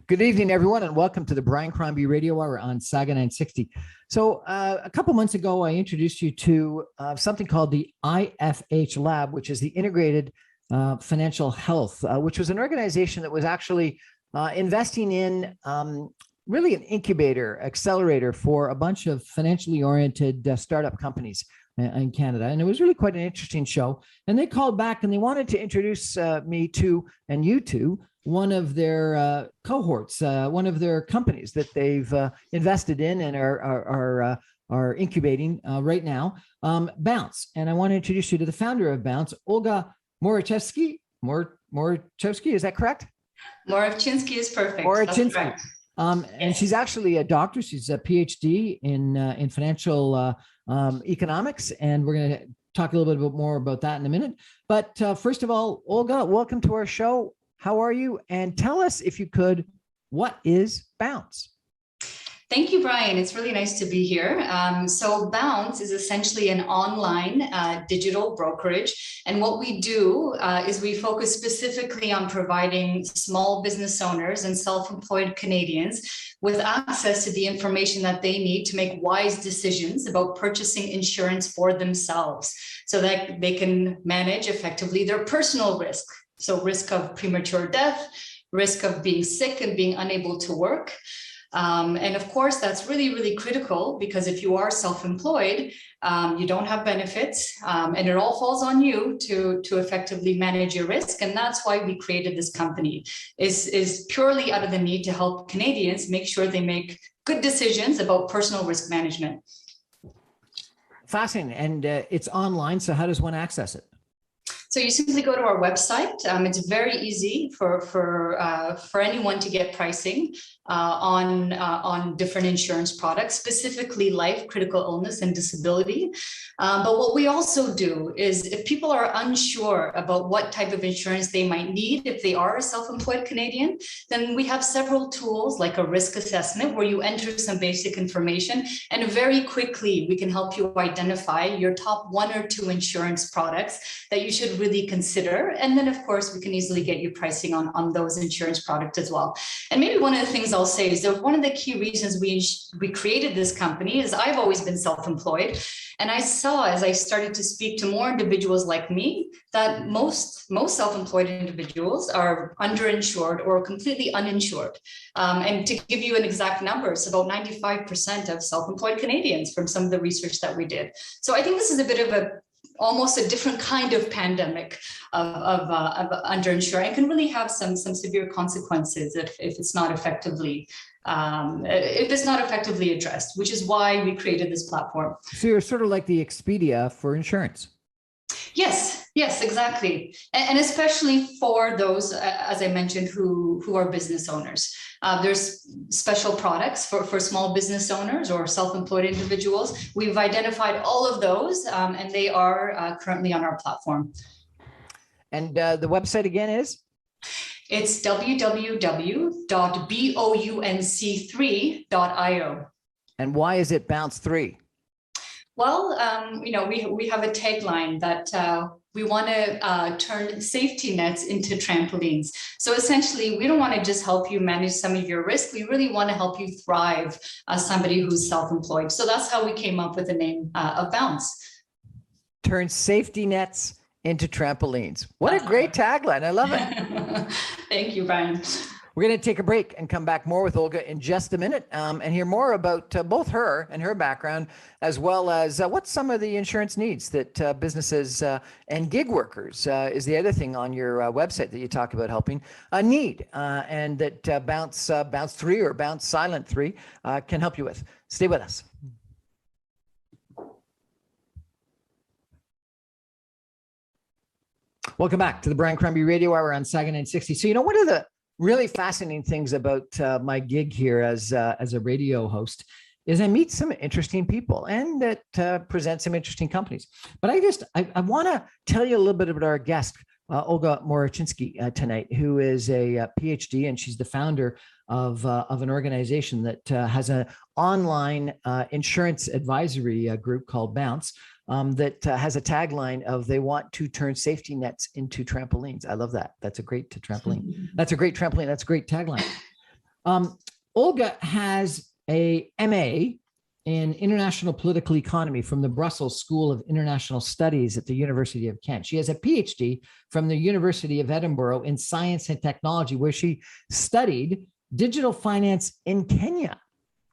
Good evening, everyone, and welcome to the Brian Crombie Radio Hour on Saga 960. So a couple months ago, I introduced you to something called the IFH Lab, which is the Integrated Financial Health, which was an organization that was actually investing in really an incubator, accelerator for a bunch of financially oriented startup companies in Canada. And it was really quite an interesting show. And they called back and they wanted to introduce me to, and you to, one of their cohorts, one of their companies that they've invested in and are incubating right now, Bounc3. And I want to introduce you to the founder of Bounc3, Olga Morawczynski. Morawczynski, is that correct? Morawczynski is perfect. Morawczynski. And she's actually a doctor. She's a PhD in financial economics, and we're going to talk a little bit more about that in a minute. But first of all, Olga, welcome to our show. How are you? And tell us, if you could, what is Bounc3? Thank you, Brian. It's really nice to be here. So Bounc3 is essentially an online digital brokerage. And what we do is we focus specifically on providing small business owners and self-employed Canadians with access to the information that they need to make wise decisions about purchasing insurance for themselves so that they can manage effectively their personal risk. So risk of premature death, risk of being sick and being unable to work. And of course, that's really, really critical because if you are self-employed, you don't have benefits and it all falls on you to effectively manage your risk. And that's why we created this company, is purely out of the need to help Canadians make sure they make good decisions about personal risk management. Fascinating. And it's online. So how does one access it? So you simply go to our website. It's very easy for anyone to get pricing on different insurance products, specifically life, critical illness, and disability. But what we also do is if people are unsure about what type of insurance they might need if they are a self-employed Canadian, then we have several tools like a risk assessment where you enter some basic information and very quickly we can help you identify your top 1 or 2 insurance products that you should really consider. And then of course we can easily get you pricing on those insurance products as well. And maybe one of the things I'll say is that one of the key reasons we created this company is I've always been self-employed. And I saw as I started to speak to more individuals like me, that most self-employed individuals are underinsured or completely uninsured. And to give you an exact number, it's about 95% of self-employed Canadians from some of the research that we did. So I think this is a bit of almost a different kind of pandemic of underinsuring. It can really have some severe consequences if it's not effectively addressed, which is why we created this platform. So you're sort of like the Expedia for insurance. Yes, exactly. And especially for those, as I mentioned, who are business owners. There's special products for small business owners or self-employed individuals. We've identified all of those and they are currently on our platform. And the website again is? It's www.bounc3.io. And why is it Bounc3? Well, we have a tagline that we want to turn safety nets into trampolines. So essentially, we don't want to just help you manage some of your risk. We really want to help you thrive as somebody who's self-employed. So that's how we came up with the name of Bounc3. Turn safety nets into trampolines. What a great tagline. I love it. Thank you, Brian. We're going to take a break and come back more with Olga in just a minute and hear more about both her and her background, as well as what some of the insurance needs that businesses and gig workers is the other thing on your website that you talk about helping need and that Bounc3 or Bounc Silent 3 can help you with. Stay with us. Welcome back to the Brian Crombie Radio Hour on Saga 960. So, one of the really fascinating things about my gig here as a radio host is I meet some interesting people and that present some interesting companies. But I want to tell you a little bit about our guest, Olga Morawczynski, tonight, who is a PhD, and she's the founder of an organization that has an online insurance advisory group called Bounc3. That has a tagline of they want to turn safety nets into trampolines. I love that. That's a great trampoline. That's a great trampoline. That's a great tagline. Olga has a MA in International Political Economy from the Brussels School of International Studies at the University of Kent. She has a PhD from the University of Edinburgh in Science and Technology, where she studied digital finance in Kenya.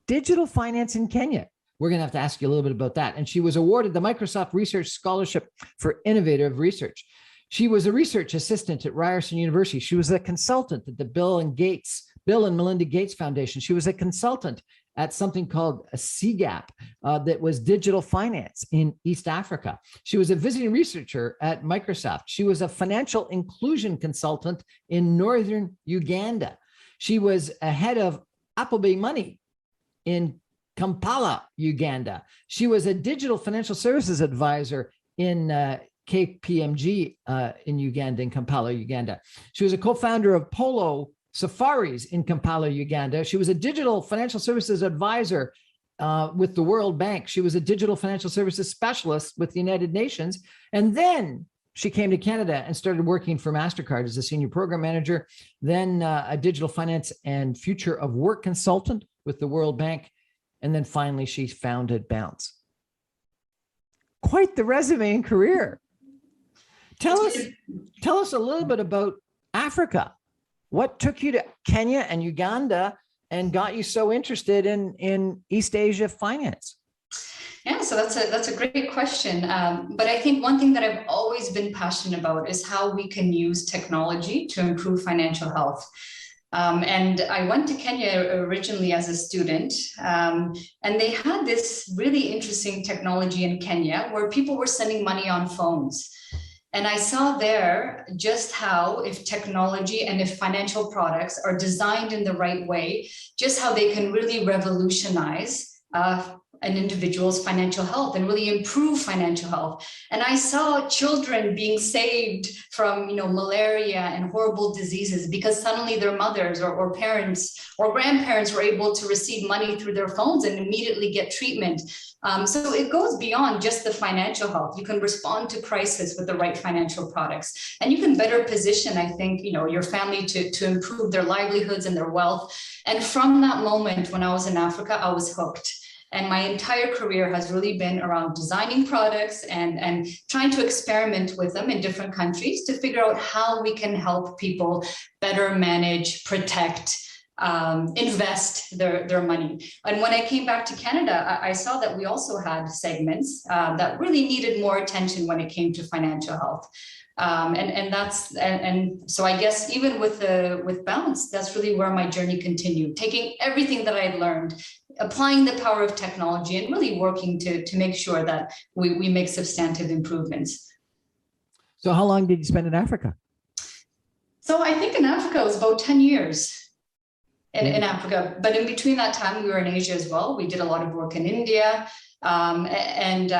Digital finance in Kenya. We're going to have to ask you a little bit about that. And she was awarded the Microsoft Research Scholarship for Innovative Research. She was a research assistant at Ryerson University. She was a consultant at the Bill and Melinda Gates Foundation. She was a consultant at something called a CGAP that was digital finance in East Africa. She was a visiting researcher at Microsoft. She was a financial inclusion consultant in northern Uganda. She was a head of Appleby Money in Kampala, Uganda. She was a digital financial services advisor in KPMG in Uganda, in Kampala, Uganda. She was a co-founder of Polo Safaris in Kampala, Uganda. She was a digital financial services advisor with the World Bank. She was a digital financial services specialist with the United Nations. And then she came to Canada and started working for MasterCard as a senior program manager, then a digital finance and future of work consultant with the World Bank. And then finally, she founded Bounc3. Quite the resume and career. Tell us a little bit about Africa. What took you to Kenya and Uganda and got you so interested in East Asia finance? Yeah, so that's a great question. But I think one thing that I've always been passionate about is how we can use technology to improve financial health. And I went to Kenya originally as a student, and they had this really interesting technology in Kenya where people were sending money on phones. And I saw there just how, if technology and if financial products are designed in the right way, just how they can really revolutionize an individual's financial health and really improve financial health. And I saw children being saved from, malaria and horrible diseases because suddenly their mothers or parents or grandparents were able to receive money through their phones and immediately get treatment. So it goes beyond just the financial health. You can respond to crisis with the right financial products, and you can better position, I think, your family to improve their livelihoods and their wealth. And from that moment, when I was in Africa, I was hooked. And my entire career has really been around designing products and trying to experiment with them in different countries to figure out how we can help people better manage, protect, invest their money. And when I came back to Canada, I saw that we also had segments that really needed more attention when it came to financial health. And so I guess even with Bounc3, that's really where my journey continued, taking everything that I had learned, applying the power of technology, and really working to make sure that we make substantive improvements. So how long did you spend in Africa? So I think in Africa it was about 10 years. In Africa, but in between that time, we were in Asia as well. We did a lot of work in India, and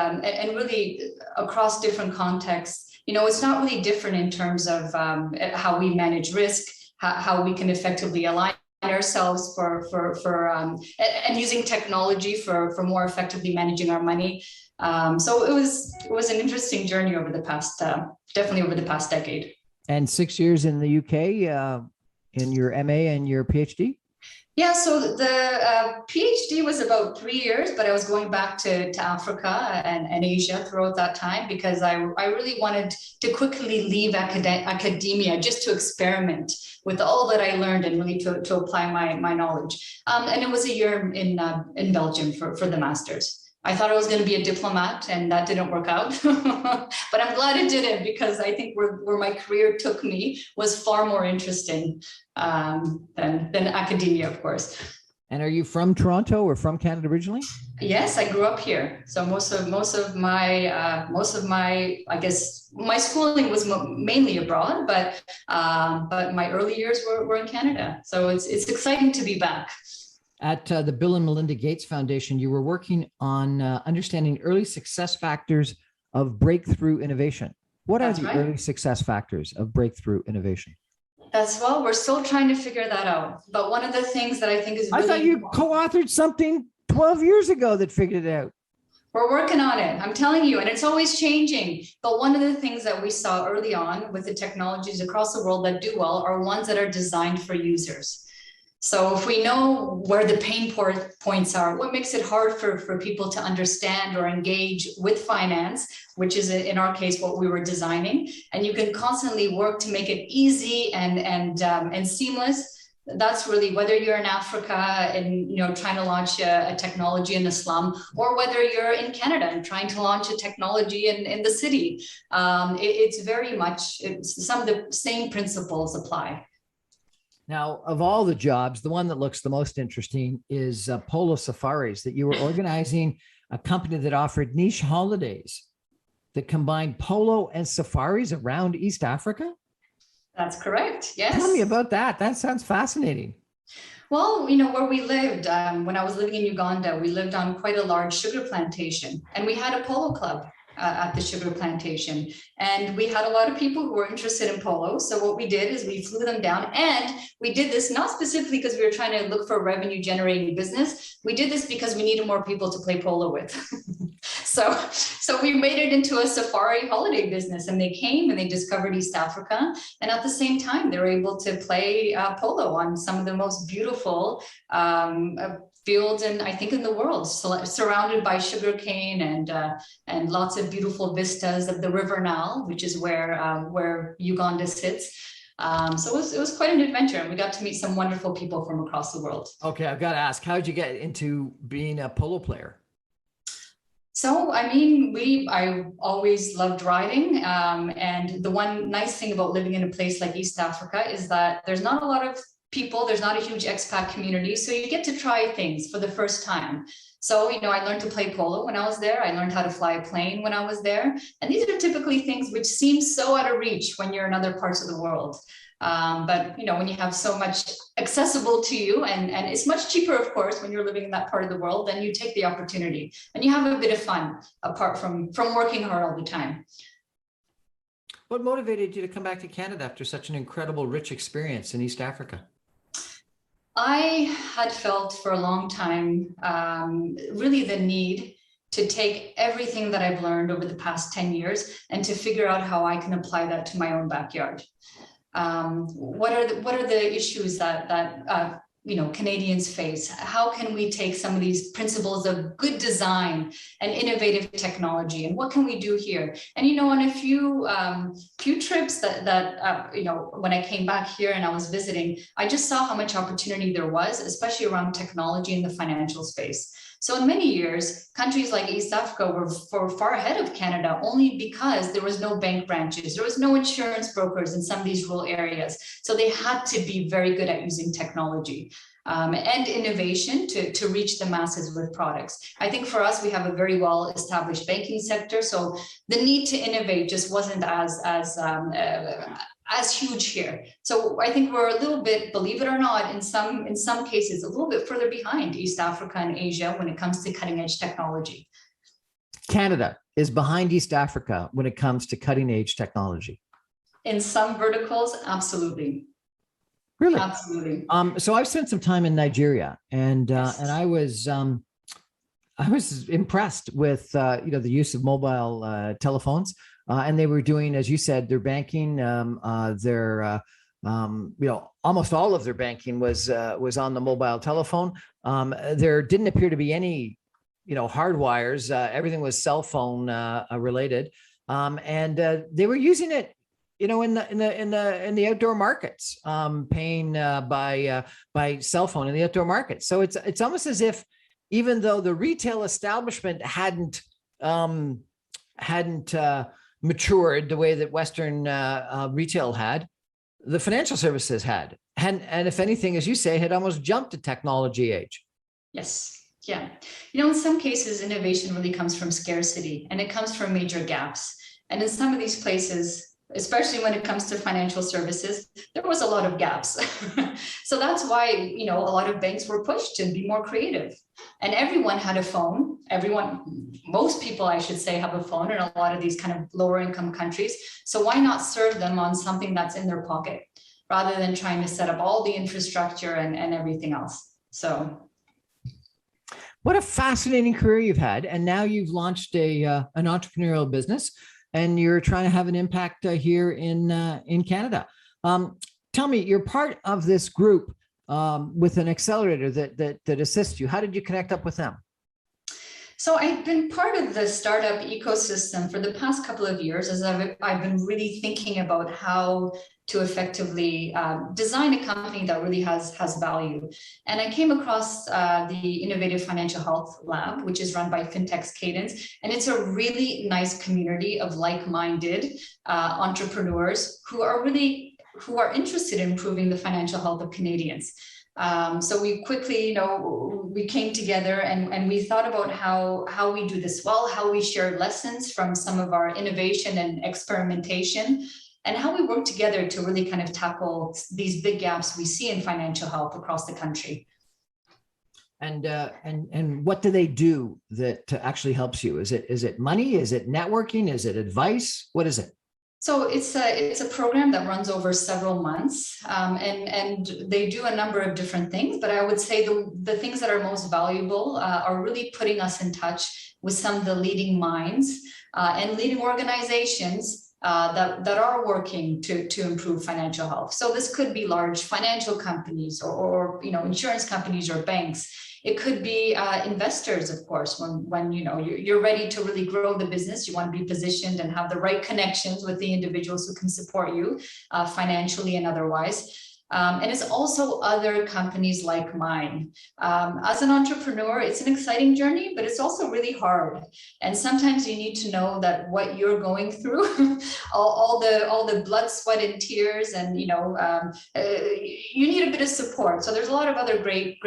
really across different contexts. It's not really different in terms of how we manage risk, how we can effectively align ourselves and using technology for more effectively managing our money. So it was an interesting journey over the past, definitely over the past decade. And 6 years in the UK in your MA and your PhD? Yeah, so the PhD was about 3 years, but I was going back to Africa and Asia throughout that time because I really wanted to quickly leave academia just to experiment with all that I learned and really to apply my knowledge. And it was a year in Belgium for the master's. I thought I was going to be a diplomat, and that didn't work out. But I'm glad it didn't, because I think where my career took me was far more interesting than academia, of course. And are you from Toronto or from Canada originally? Yes, I grew up here. So most of my I guess my schooling was mainly abroad, but my early years were in Canada. So it's exciting to be back. At the Bill and Melinda Gates Foundation, you were working on understanding early success factors of breakthrough innovation. What are the early success factors of breakthrough innovation? We're still trying to figure that out. But one of the things that I think is really I thought you co-authored something 12 years ago that figured it out. We're working on it, I'm telling you, and it's always changing. But one of the things that we saw early on with the technologies across the world that do well are ones that are designed for users. So if we know where the pain points are, what makes it hard for people to understand or engage with finance, which is in our case what we were designing, and you can constantly work to make it easy and seamless. That's really whether you're in Africa and trying to launch a technology in the slum, or whether you're in Canada and trying to launch a technology in the city. It's very much some of the same principles apply. Now, of all the jobs, the one that looks the most interesting is Polo Safaris, that you were organizing a company that offered niche holidays that combined polo and safaris around East Africa. That's correct. Yes. Tell me about that. That sounds fascinating. Well, where we lived, when I was living in Uganda, we lived on quite a large sugar plantation, and we had a polo club at the sugar plantation. And we had a lot of people who were interested in polo. So what we did is we flew them down, and we did this not specifically because we were trying to look for revenue generating business. We did this because we needed more people to play polo with. So we made it into a safari holiday business, and they came and they discovered East Africa. And at the same time, they were able to play polo on some of the most beautiful fields and I think in the world, surrounded by sugarcane and lots of beautiful vistas of the River Nile, which is where Uganda sits. So it was quite an adventure, and we got to meet some wonderful people from across the world. Okay, I've got to ask, how did you get into being a polo player? So, I always loved riding. And the one nice thing about living in a place like East Africa is that there's not a lot of people, there's not a huge expat community. So you get to try things for the first time. So, I learned to play polo when I was there. I learned how to fly a plane when I was there. And these are typically things which seem so out of reach when you're in other parts of the world. But when you have so much accessible to you, and it's much cheaper, of course, when you're living in that part of the world, then you take the opportunity and you have a bit of fun apart from working hard all the time. What motivated you to come back to Canada after such an incredible, rich experience in East Africa? I had felt for a long time, really the need to take everything that I've learned over the past 10 years and to figure out how I can apply that to my own backyard. What are the issues that Canadians face? How can we take some of these principles of good design and innovative technology, and what can we do here? And on a few trips that when I came back here and I was visiting, I just saw how much opportunity there was, especially around technology in the financial space. So in many years, countries like East Africa were far ahead of Canada only because there was no bank branches, there was no insurance brokers in some of these rural areas. So they had to be very good at using technology and innovation to reach the masses with products. I think for us, we have a very well established banking sector. So the need to innovate just wasn't as huge here. So I think we're a little bit, believe it or not, in some cases, a little bit further behind East Africa and Asia when it comes to cutting edge technology. Canada is behind East Africa when it comes to cutting edge technology. In some verticals, absolutely. Really? Absolutely. So I've spent some time in Nigeria, and I was impressed with the use of mobile telephones. And they were doing, as you said, their banking, almost all of their banking was on the mobile telephone. There didn't appear to be any, hard wires. Everything was cell phone related, and they were using it, in the outdoor markets, paying by cell phone in the outdoor markets. So it's almost as if, even though the retail establishment hadn't matured the way that Western retail had, the financial services had. And if anything, as you say, had almost jumped to technology age. Yes. Yeah. In some cases, innovation really comes from scarcity, and it comes from major gaps. And in some of these places, especially when it comes to financial services, there was a lot of gaps. So that's why, a lot of banks were pushed to be more creative. And everyone had a phone. Most people, I should say, have a phone in a lot of these kind of lower income countries. So why not serve them on something that's in their pocket rather than trying to set up all the infrastructure and everything else? So. What a fascinating career you've had. And now you've launched an entrepreneurial business, and you're trying to have an impact here in Canada. Tell me, you're part of this group with an accelerator that assists you. How did you connect up with them? So I've been part of the startup ecosystem for the past couple of years as I've been really thinking about how to effectively design a company that really has value. And I came across the Innovative Financial Health Lab, which is run by FinTech's Cadence. And it's a really nice community of like-minded entrepreneurs who are interested in improving the financial health of Canadians. So we quickly, we came together and we thought about how we do this well, how we share lessons from some of our innovation and experimentation, and how we work together to really kind of tackle these big gaps we see in financial health across the country. And what do they do that actually helps you? Is it money? Is it networking? Is it advice? What is it? So it's a program that runs over several months, and they do a number of different things. But I would say the things that are most valuable are really putting us in touch with some of the leading minds and leading organizations that are working to improve financial health. So this could be large financial companies or insurance companies or banks. It could be investors, of course, when you're ready to really grow the business, you want to be positioned and have the right connections with the individuals who can support you financially and otherwise. And it's also other companies like mine. As an entrepreneur, it's an exciting journey, but it's also really hard. And sometimes you need to know that what you're going through, all the blood, sweat, and tears, and you need a bit of support. So there's a lot of other great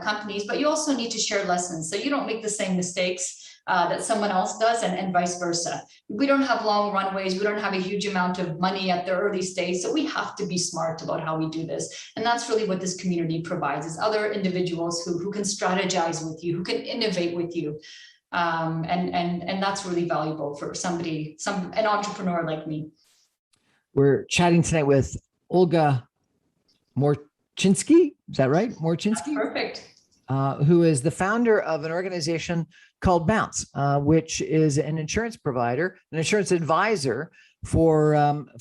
companies, but you also need to share lessons so you don't make the same mistakes that someone else does, and vice versa. We don't have long runways. We don't have a huge amount of money at the early stage. So we have to be smart about how we do this. And that's really what this community provides, is other individuals who can strategize with you, who can innovate with you. And that's really valuable for an entrepreneur like me. We're chatting tonight with Olga Morawczynski. Is that right? Morawczynski? Perfect. Who is the founder of an organization called Bounc3, which is an insurance provider, an insurance advisor for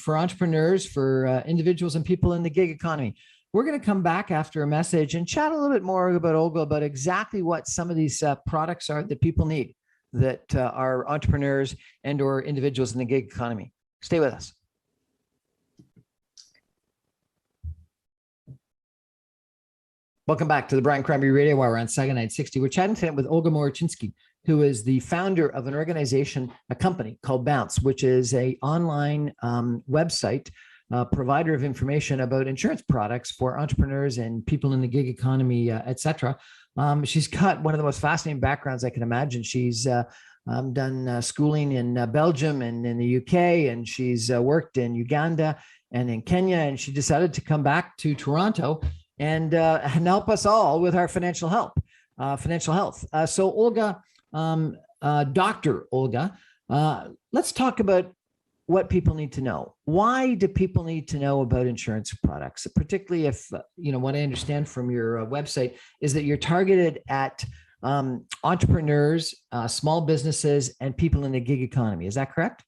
entrepreneurs, for individuals and people in the gig economy. We're going to come back after a message and chat a little bit more about Olga, about exactly what some of these products are that people need, that are entrepreneurs and or individuals in the gig economy. Stay with us. Welcome back to the Brian Crombie Radio Hour on Saga 960. We're chatting tonight with Olga Morawczynski, who is the founder of an organization, a company called Bounc3, which is an online website provider of information about insurance products for entrepreneurs and people in the gig economy, et cetera. She's got one of the most fascinating backgrounds I can imagine. She's done schooling in Belgium and in the UK, and she's worked in Uganda and in Kenya, and she decided to come back to Toronto and help us all with our financial health. So Olga, Dr. Olga, let's talk about what people need to know. Why do people need to know about insurance products? Particularly if, what I understand from your website is that you're targeted at entrepreneurs, small businesses, and people in the gig economy. Is that correct?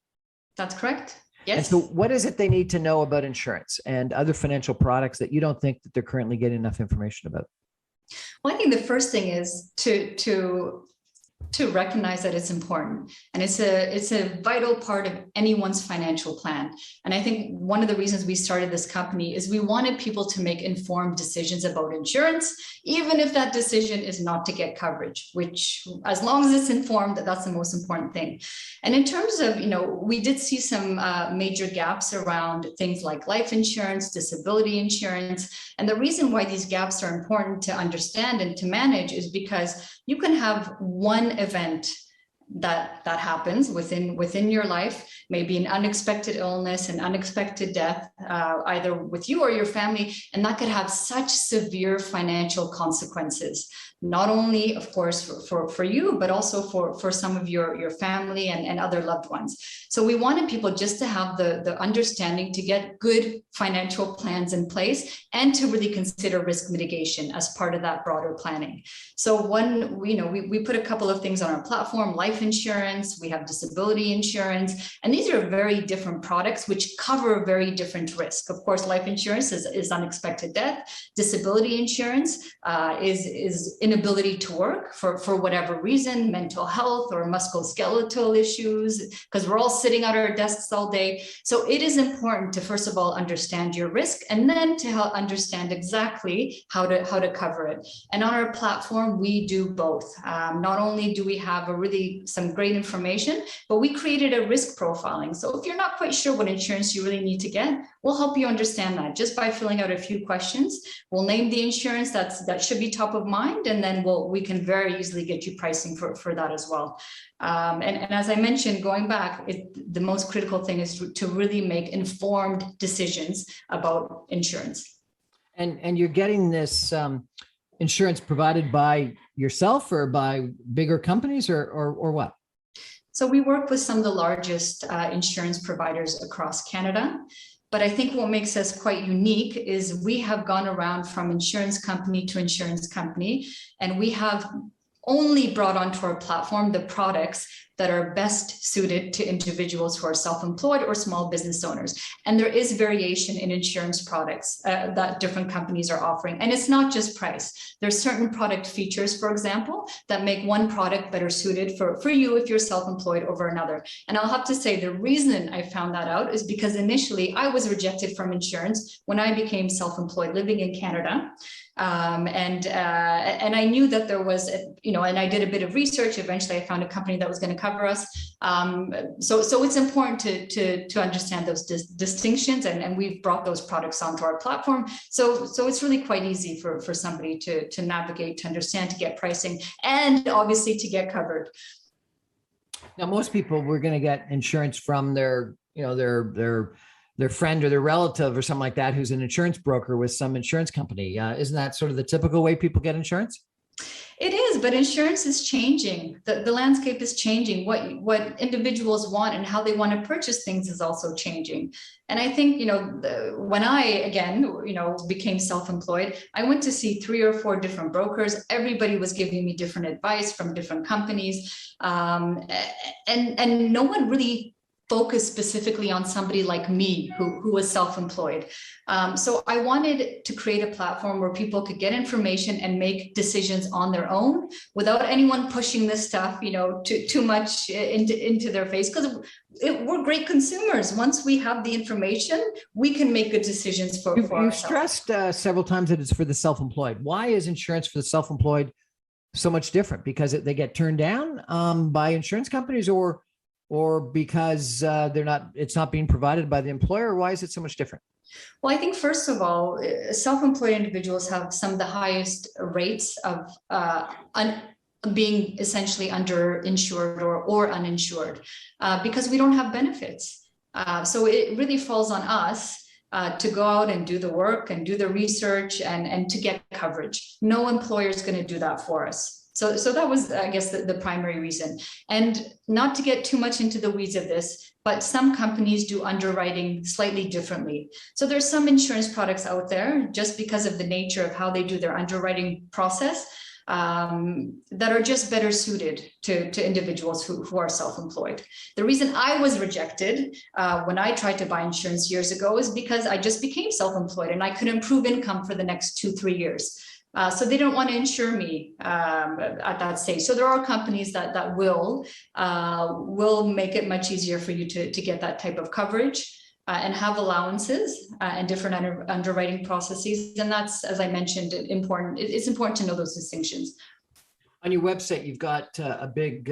That's correct. Yes. And so what is it they need to know about insurance and other financial products that you don't think that they're currently getting enough information about? Well, I think the first thing is to recognize that it's important, and it's a vital part of anyone's financial plan. And I think one of the reasons we started this company is we wanted people to make informed decisions about insurance, even if that decision is not to get coverage, which, as long as it's informed, that's the most important thing. And in terms of, we did see some major gaps around things like life insurance, disability insurance. And the reason why these gaps are important to understand and to manage is because you can have one event that happens within your life, maybe an unexpected illness, an unexpected death, either with you or your family, and that could have such severe financial consequences, not only, of course, for you, but also for some of your family and other loved ones. So we wanted people just to have the understanding to get good financial plans in place and to really consider risk mitigation as part of that broader planning. So we put a couple of things on our platform: life life insurance, we have disability insurance, and these are very different products which cover very different risk. Of course, life insurance is unexpected death. Disability insurance is inability to work for whatever reason, mental health or musculoskeletal issues, because we're all sitting at our desks all day. So it is important to, first of all, understand your risk, and then to help understand exactly how to cover it. And on our platform, we do both. Not only do we have some great information, but we created a risk profiling. So if you're not quite sure what insurance you really need to get, we'll help you understand that just by filling out a few questions. We'll name the insurance that should be top of mind, and then we can very easily get you pricing for that as well. And as I mentioned, going back, the most critical thing is to really make informed decisions about insurance. And you're getting this insurance provided by yourself or by bigger companies or what? So we work with some of the largest insurance providers across Canada. But I think what makes us quite unique is we have gone around from insurance company to insurance company, and we have only brought onto our platform the products that are best suited to individuals who are self-employed or small business owners. And there is variation in insurance products that different companies are offering. And it's not just price. There's certain product features, for example, that make one product better suited for you if you're self-employed over another. And I'll have to say the reason I found that out is because initially I was rejected from insurance when I became self-employed living in Canada. And I knew that there was, and I did a bit of research. Eventually I found a company that was going to cover us. So it's important to understand those distinctions, and we've brought those products onto our platform. So it's really quite easy for somebody to navigate, to understand, to get pricing, and obviously to get covered. Now, most people were going to get insurance from their friend or their relative or something like that, who's an insurance broker with some insurance company. Isn't that sort of the typical way people get insurance? It is, but insurance is changing. The landscape is changing. What individuals want and how they want to purchase things is also changing. And I think, when I, again, became self-employed, I went to see 3 or 4 different brokers. Everybody was giving me different advice from different companies. And no one really focus specifically on somebody like me who was self-employed. So I wanted to create a platform where people could get information and make decisions on their own without anyone pushing this stuff, too much into their face, because we're great consumers. Once we have the information, we can make good decisions for ourselves. You've stressed several times that it's for the self-employed. Why is insurance for the self-employed so much different? Because they get turned down by insurance companies, or because it's not being provided by the employer? Why is it so much different? Well, I think first of all, self-employed individuals have some of the highest rates of being essentially underinsured or uninsured because we don't have benefits. So it really falls on us to go out and do the work and do the research and to get coverage. No employer is going to do that for us. So that was, I guess, the primary reason. And not to get too much into the weeds of this, but some companies do underwriting slightly differently. So there's some insurance products out there, just because of the nature of how they do their underwriting process, that are just better suited to individuals who are self-employed. The reason I was rejected when I tried to buy insurance years ago is because I just became self-employed and I could improve income for the next 2-3 years. So they don't want to insure me at that stage. So there are companies that will make it much easier for you to get that type of coverage and have allowances and different underwriting processes. And that's, as I mentioned, important. It's important to know those distinctions. On your website, you've got a big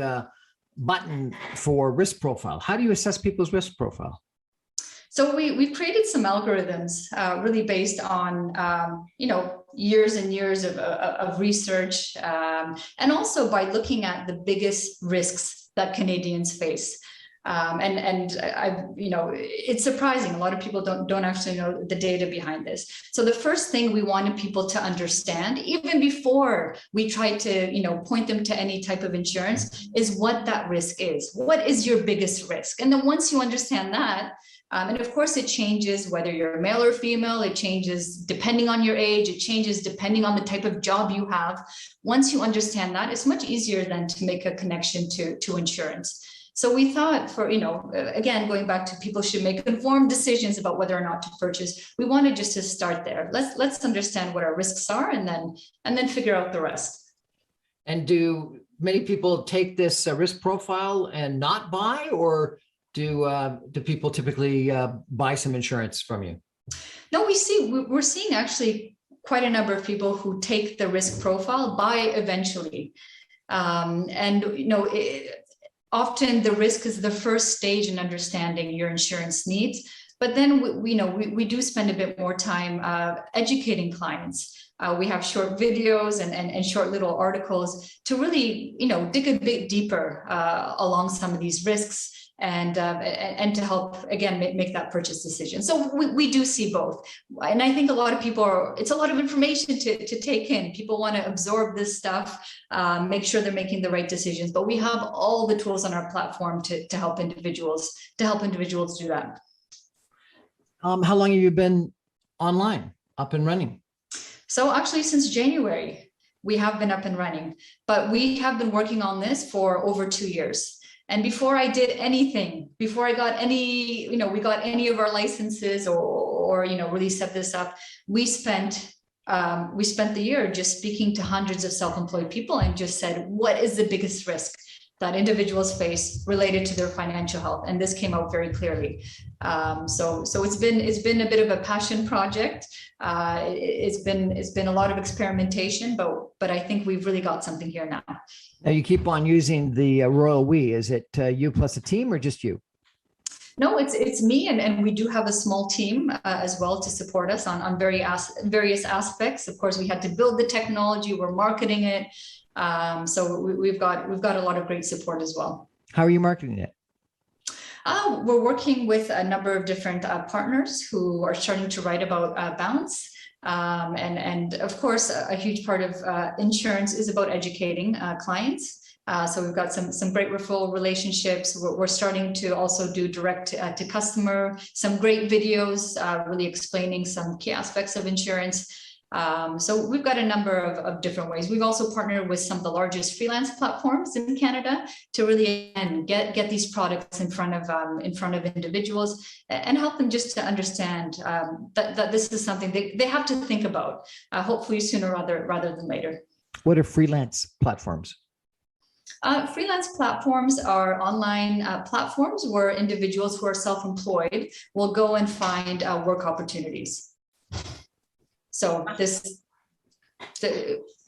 button for risk profile. How do you assess people's risk profile? So we've created some algorithms really based on, years and years of research, and also by looking at the biggest risks that Canadians face. It's surprising. A lot of people don't actually know the data behind this. So the first thing we wanted people to understand, even before we try to, point them to any type of insurance, is what that risk is. What is your biggest risk? And then once you understand that, And of course, it changes whether you're male or female. It changes depending on your age. It changes depending on the type of job you have. Once you understand that, it's much easier then to make a connection to insurance. So we thought again, going back to people should make informed decisions about whether or not to purchase. We wanted just to start there. Let's understand what our risks are and then figure out the rest. And do many people take this risk profile and not buy, or do people typically buy some insurance from you? No, we're seeing actually quite a number of people who take the risk profile, buy eventually. Often the risk is the first stage in understanding your insurance needs, but then we do spend a bit more time educating clients. We have short videos and short little articles to really dig a bit deeper along some of these risks and to help again make that purchase decision. So we do see both, and I think a lot of people it's a lot of information to take in. People want to absorb this stuff, make sure they're making the right decisions. But we have all the tools on our platform to help individuals do that. How long have you been online, up and running? So actually, since January, we have been up and running, but we have been working on this for over 2 years. And before I did anything, before I got we got any of our licenses or really set this up, we spent the year just speaking to hundreds of self-employed people and just said, what is the biggest risk that individuals face related to their financial health? And this came out very clearly. So it's been a bit of a passion project. It's been a lot of experimentation, but I think we've really got something here now. Now you keep on using the royal we. Is it you plus a team or just you? No, it's me, and we do have a small team as well to support us on various aspects. Of course, we had to build the technology. We're marketing it. So we've got a lot of great support as well. How are you marketing it? We're working with a number of different partners who are starting to write about Bounc3. And of course, a huge part of insurance is about educating clients. So we've got some great referral relationships. We're starting to also do direct to customer, some great videos, really explaining some key aspects of insurance. So we've got a number of different ways. We've also partnered with some of the largest freelance platforms in Canada to really get these products in front of individuals and help them just to understand that this is something they have to think about, hopefully sooner rather than later. What are freelance platforms? Freelance platforms are online platforms where individuals who are self-employed will go and find work opportunities. So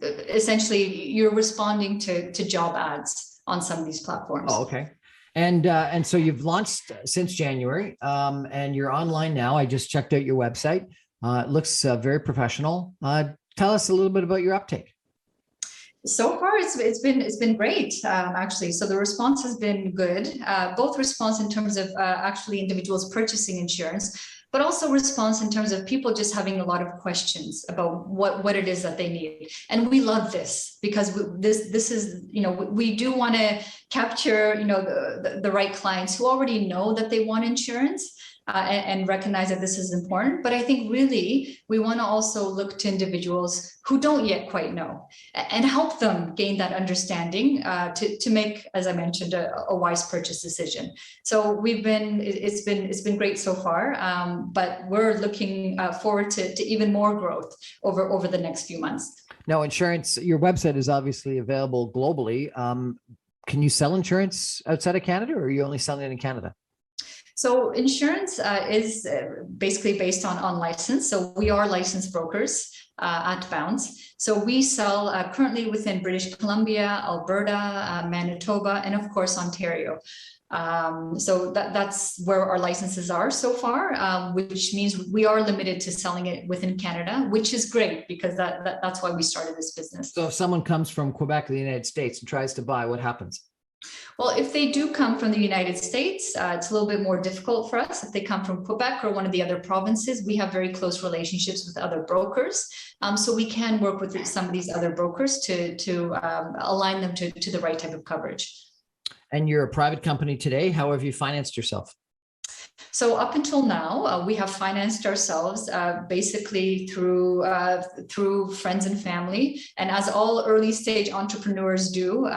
essentially, you're responding to job ads on some of these platforms. Oh, okay. And so you've launched since January, and you're online now. I just checked out your website. It looks very professional. Tell us a little bit about your uptake. So far, it's been great, actually. So the response has been good, both response in terms of actually individuals purchasing insurance, but also response in terms of people just having a lot of questions about what it is that they need. And we love this because this is, we do want to capture, the right clients who already know that they want insurance. And recognize that this is important. But I think really we want to also look to individuals who don't yet quite know and help them gain that understanding to make, as I mentioned, a wise purchase decision. So it's been great so far, but we're looking forward to even more growth over the next few months. Now, insurance, your website is obviously available globally. Can you sell insurance outside of Canada, or are you only selling it in Canada? So insurance is basically based on license. So we are licensed brokers at Bounc3. So we sell currently within British Columbia, Alberta, Manitoba, and of course, Ontario. So that's where our licenses are so far, which means we are limited to selling it within Canada, which is great because that's why we started this business. So if someone comes from Quebec, the United States, and tries to buy, what happens? Well, if they do come from the United States, it's a little bit more difficult for us. If they come from Quebec or one of the other provinces, we have very close relationships with other brokers. So we can work with some of these other brokers to align them to the right type of coverage. And you're a private company today. How have you financed yourself? So up until now, we have financed ourselves basically through friends and family. And as all early stage entrepreneurs do,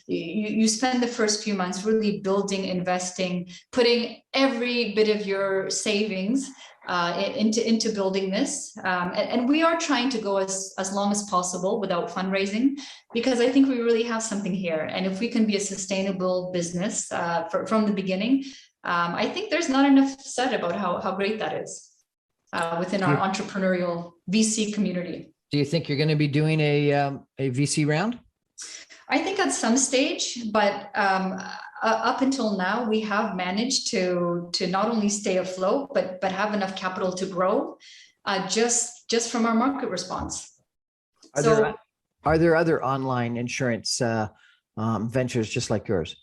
you spend the first few months really building, investing, putting every bit of your savings into building this. And we are trying to go as long as possible without fundraising, because I think we really have something here. And if we can be a sustainable business from the beginning, I think there's not enough said about how great that is within our entrepreneurial VC community. Do you think you're going to be doing a VC round? I think at some stage, but up until now, we have managed to not only stay afloat, but have enough capital to grow just from our market response. Are there other online insurance ventures just like yours?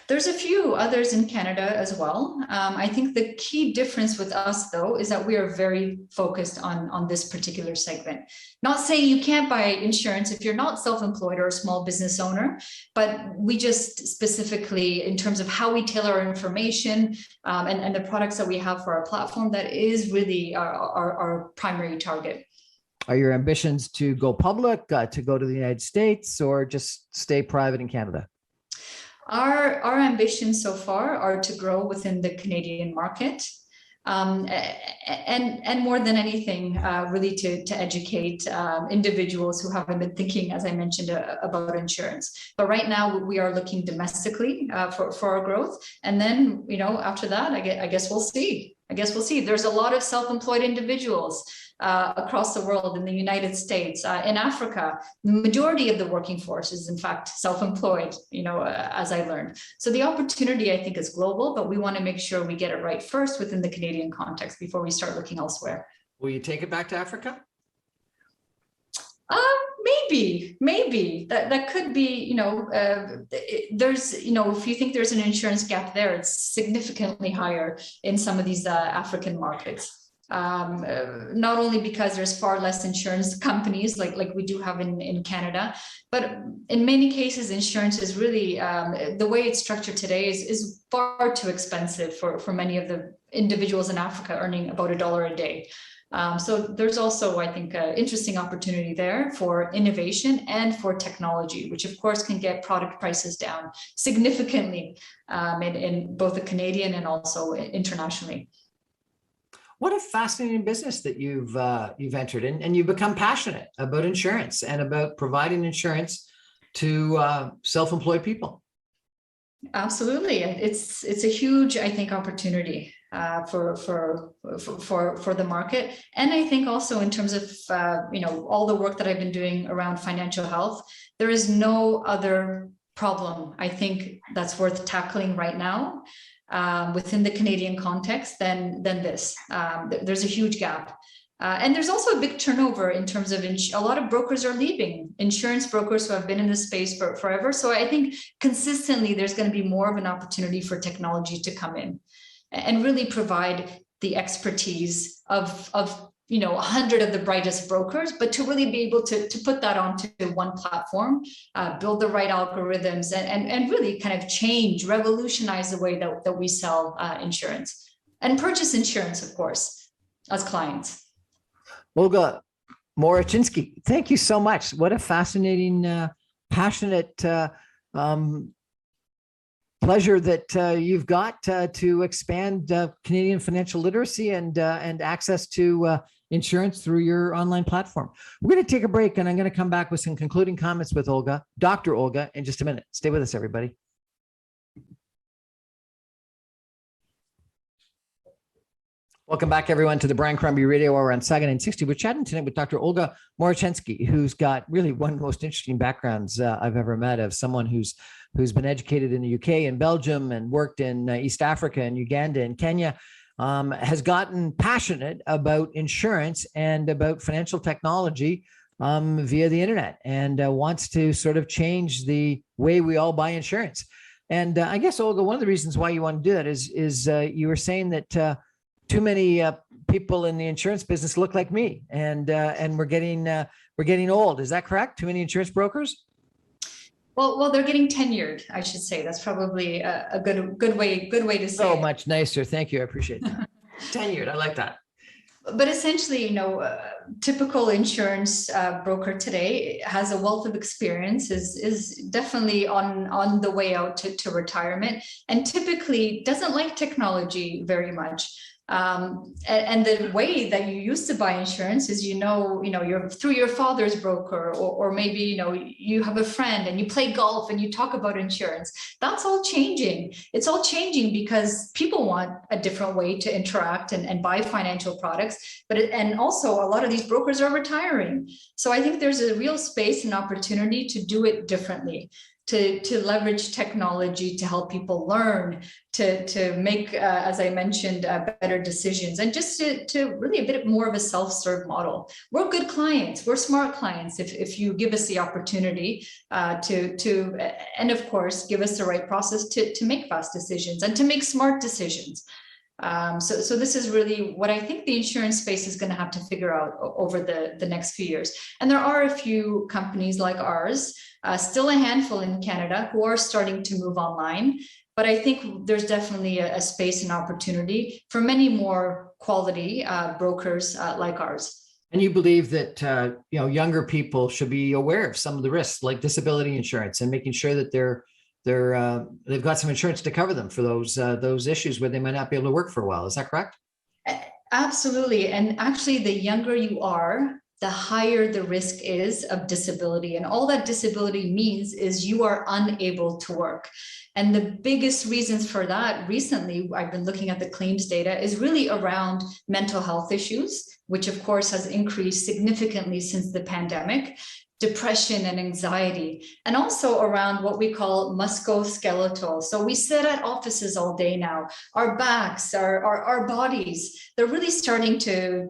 There's a few others in Canada as well. I think the key difference with us, though, is that we are very focused on this particular segment. Not saying you can't buy insurance if you're not self-employed or a small business owner, but we just specifically, in terms of how we tailor our information and the products that we have for our platform, that is really our primary target. Are your ambitions to go public, to go to the United States, or just stay private in Canada? Our ambitions so far are to grow within the Canadian market, and more than anything, really to educate individuals who haven't been thinking, as I mentioned, about insurance. But right now, we are looking domestically for our growth, and then after that, I guess we'll see. There's a lot of self-employed individuals across the world, in the United States, in Africa. The majority of the working force is, in fact, self-employed, as I learned. So the opportunity, I think, is global, but we want to make sure we get it right first within the Canadian context before we start looking elsewhere. Will you take it back to Africa? Maybe that could be, there's, if you think there's an insurance gap there, it's significantly higher in some of these African markets. Not only because there's far less insurance companies like we do have in Canada, but in many cases, insurance is really, the way it's structured today is far too expensive for many of the individuals in Africa earning about $1 a day. So there's also, I think, an interesting opportunity there for innovation and for technology, which of course can get product prices down significantly in both the Canadian and also internationally. What a fascinating business that you've entered in, and you've become passionate about insurance and about providing insurance to self-employed people. Absolutely, it's a huge, I think, opportunity for the market, and I think also in terms of all the work that I've been doing around financial health, there is no other problem I think that's worth tackling right now. Within the Canadian context than this. There's a huge gap. And there's also a big turnover in terms of a lot of brokers are leaving, insurance brokers who have been in this space for forever. So I think consistently there's going to be more of an opportunity for technology to come in and really provide the expertise of 100 of the brightest brokers, but to really be able to put that onto one platform, build the right algorithms, and really kind of revolutionize the way that we sell insurance and purchase insurance, of course, as clients. Olga Morawczynski, thank you so much. What a fascinating, passionate pleasure that you've got to expand Canadian financial literacy and access to insurance through your online platform. We're going to take a break, and I'm going to come back with some concluding comments with Olga, Dr. Olga, in just a minute. Stay with us, everybody. Welcome back, everyone, to the Brian Crombie Radio Hour on Saga 960. We're chatting tonight with Dr. Olga Morawczynski, who's got really one of the most interesting backgrounds I've ever met, of someone who's been educated in the UK and Belgium and worked in East Africa and Uganda and Kenya, has gotten passionate about insurance and about financial technology via the internet, and wants to sort of change the way we all buy insurance. And I guess, Olga, one of the reasons why you want to do that is you were saying that too many people in the insurance business look like me, and we're getting old. Is that correct? Too many insurance brokers? Well, they're getting tenured, I should say. That's probably a good way to say So it. much nicer. Thank you. I appreciate that. Tenured. I like that. But essentially, typical insurance broker today has a wealth of experience, is definitely on the way out to retirement, and typically doesn't like technology very much. And the way that you used to buy insurance is, you're through your father's broker, or maybe, you have a friend and you play golf and you talk about insurance. That's all changing. It's all changing because people want a different way to interact and buy financial products. And also a lot of these brokers are retiring. So I think there's a real space and opportunity to do it differently. To leverage technology to help people learn, to make, as I mentioned, better decisions, and just to really a bit more of a self-serve model. We're good clients, we're smart clients if you give us the opportunity and of course give us the right process to make fast decisions and to make smart decisions. So this is really what I think the insurance space is going to have to figure out over the next few years. And there are a few companies like ours, still a handful in Canada, who are starting to move online. But I think there's definitely a space and opportunity for many more quality brokers like ours. And you believe that younger people should be aware of some of the risks, like disability insurance, and making sure that they've got some insurance to cover them for those issues where they might not be able to work for a while. Is that correct? Absolutely. And actually, the younger you are, the higher the risk is of disability. And all that disability means is you are unable to work. And the biggest reasons for that recently, I've been looking at the claims data, is really around mental health issues, which of course has increased significantly since the pandemic. Depression and anxiety, and also around what we call musculoskeletal. So we sit at offices all day now. Our backs, our bodies, they're really starting to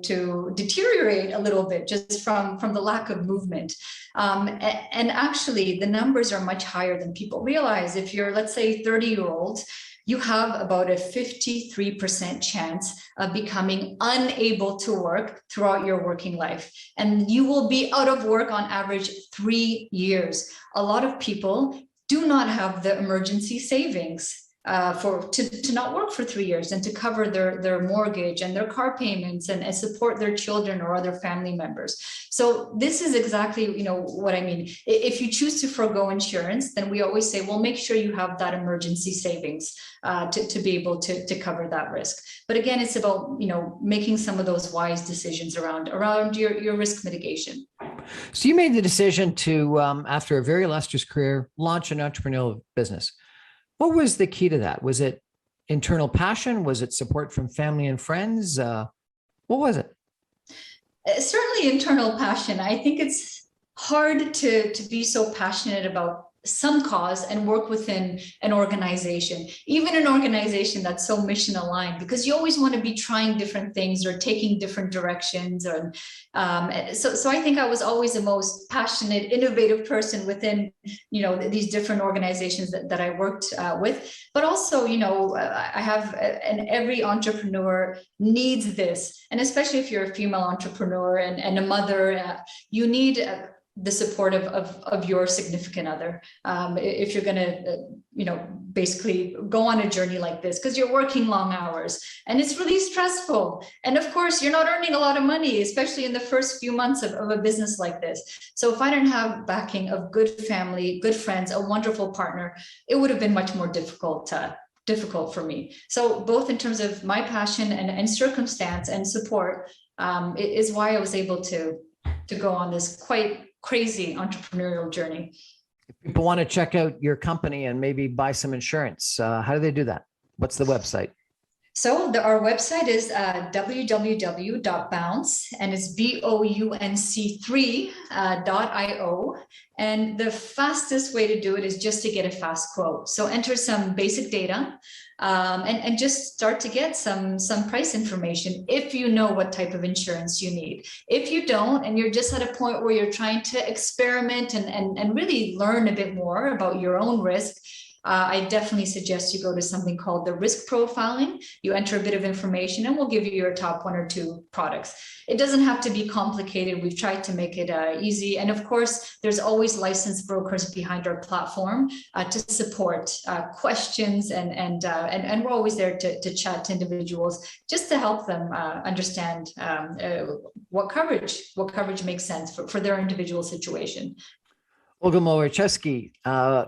deteriorate a little bit just from the lack of movement. And actually, the numbers are much higher than people realize. If you're, let's say, 30-year-old, you have about a 53% chance of becoming unable to work throughout your working life. And you will be out of work on average 3 years. A lot of people do not have the emergency savings to not work for 3 years and to cover their mortgage and their car payments and support their children or other family members. So this is exactly what I mean. If you choose to forgo insurance, then we always say, well, make sure you have that emergency savings to be able to cover that risk. But again, it's about making some of those wise decisions around your risk mitigation. So you made the decision to, after a very illustrious career, launch an entrepreneurial business. What was the key to that? Was it internal passion? Was it support from family and friends? What was it? Certainly internal passion. I think it's hard to be so passionate about some cause and work within an organization, even an organization that's so mission aligned, because you always want to be trying different things or taking different directions. So I think I was always the most passionate, innovative person within, these different organizations that I worked with. But also, I have, and every entrepreneur needs this. And especially if you're a female entrepreneur and a mother, you need the support of your significant other if you're going to basically go on a journey like this, because you're working long hours and it's really stressful, and of course you're not earning a lot of money, especially in the first few months of a business like this. So if I didn't have backing of good family, good friends, a wonderful partner, it would have been much more difficult for me. So both in terms of my passion and circumstance and support is why I was able to go on this quite crazy entrepreneurial journey. If people want to check out your company and maybe buy some insurance, how do they do that? What's the website? So our website is www.bounc, and it's Bounc3.io. And the fastest way to do it is just to get a fast quote. So enter some basic data and just start to get some price information if you know what type of insurance you need. If you don't, and you're just at a point where you're trying to experiment and really learn a bit more about your own risk, I definitely suggest you go to something called the risk profiling. You enter a bit of information and we'll give you your top 1 or 2 products. It doesn't have to be complicated. We've tried to make it easy. And of course, there's always licensed brokers behind our platform to support questions. And we're always there to chat to individuals just to help them understand what coverage makes sense for their individual situation. Olga Morawczynski,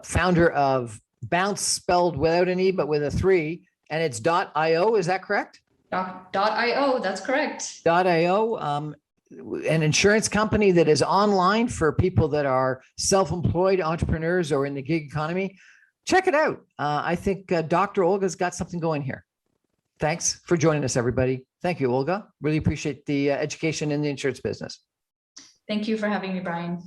founder of Bounc, spelled without an E, but with a 3, and it's .io. Is that correct? .io. That's correct. .io, an insurance company that is online for people that are self-employed entrepreneurs or in the gig economy. Check it out. I think Dr. Olga's got something going here. Thanks for joining us, everybody. Thank you, Olga. Really appreciate the education in the insurance business. Thank you for having me, Brian.